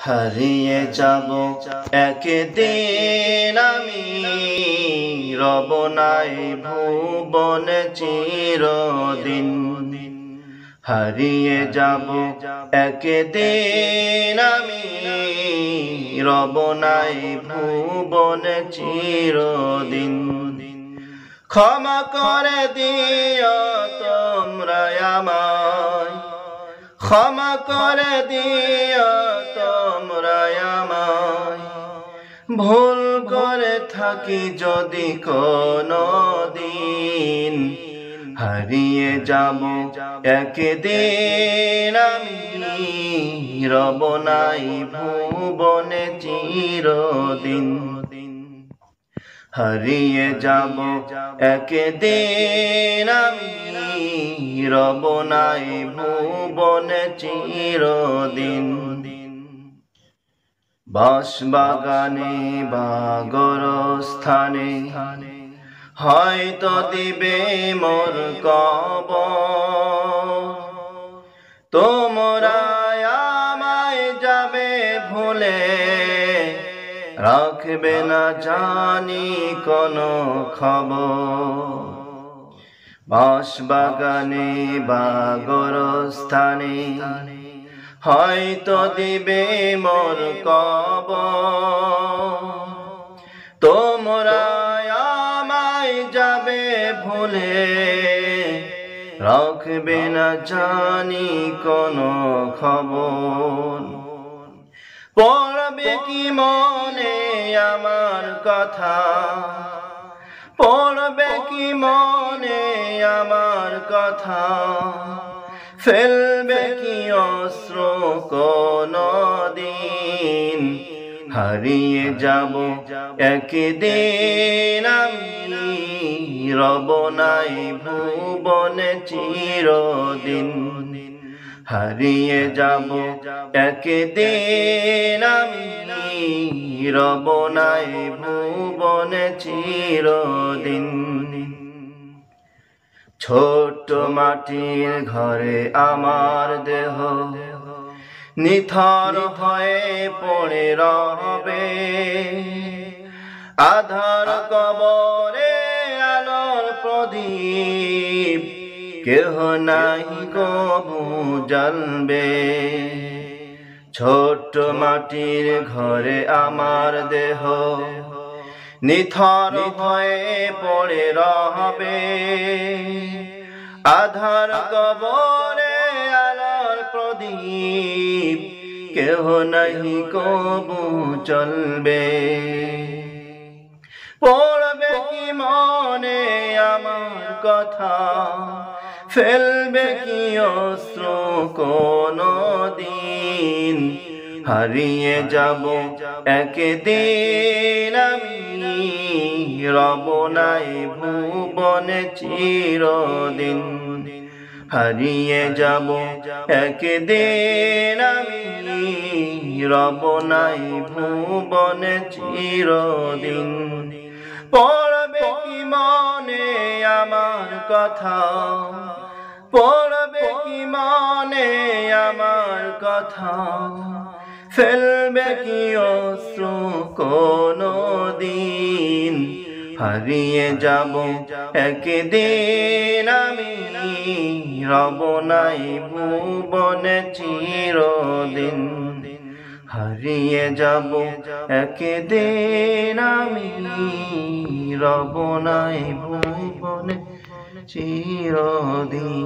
হারিয়ে যাব একদিন আমি, রব নাই ভুবনে চিরদিন। হারিয়ে যাব একদিন আমি, রব নাই ভুবনে চিরদিন। ক্ষমা করে দিও তোমরা আমায়, ক্ষমা করে দিও তোমরা আমায়। ভুল করে থাকি যদি কোনো দিন, হারিয়ে যাব একদিন আমি, রব নাই ভুবনে চিরদিন। হারিয়ে যাব একদিন আমি, রব নাই ভুবনে চিরদিন। বাঁশবাগানে বা গোরস্থানে হয়তো দিবে মোর কবর। তোমরা আমায় যাবে ভুলে, রাখবে না জানি কোনো খবর। বাঁশবাগানে বা গোরস্থানে হয়তো দিবে মোর কবর। তোমরা আমায় যাবে ভুলে, রাখবে না জানি কোনো খবর। পড়বে কি মনে আমার কথা, পড়বে কি মনে আমার কথা। ফেলবে কি অশ্র কোনো দিন, হারিয়ে যাব একদিন আমি, রব নাই ভুবনে চিরদিন। হারিয়ে যাব একদিন আমি, রব নাই ভুবনে চিরদিন। ছোট্ট মাটির ঘরে আমার দেহ নিথর হয়ে পড়ে রবে। আধার কবরে আলোর প্রদীপ কেহ নাই কবু জ্বলবে। ছোট্ট মাটির ঘরে আমার দেহ নিথর হয়ে পড়ে রবে। আধার কবরে আলোর প্রদীপ কেহ নাই কবু চলবে। পড়বে কি মনে আমার কথা, ফেলবে কি অশ্র কোনো দিন, হারিয়ে যাব একদিন আমি, রব নাই ভুবনে চিরদিন। হারিয়ে যাব একদিন আমি, রব নাই ভুবনে চিরদিন। পড়বে কি মনে আমার কথা, পড়বে কি মনে আমার কথা। ফেলবে কি অশ্র কোনো দিন, হারিয়ে যাব একদিন আমি, রব নাই ভুবনে চিরদিন। হারিয়ে যাব একদিন আমি, রব নাই ভুবনে চিরদিন।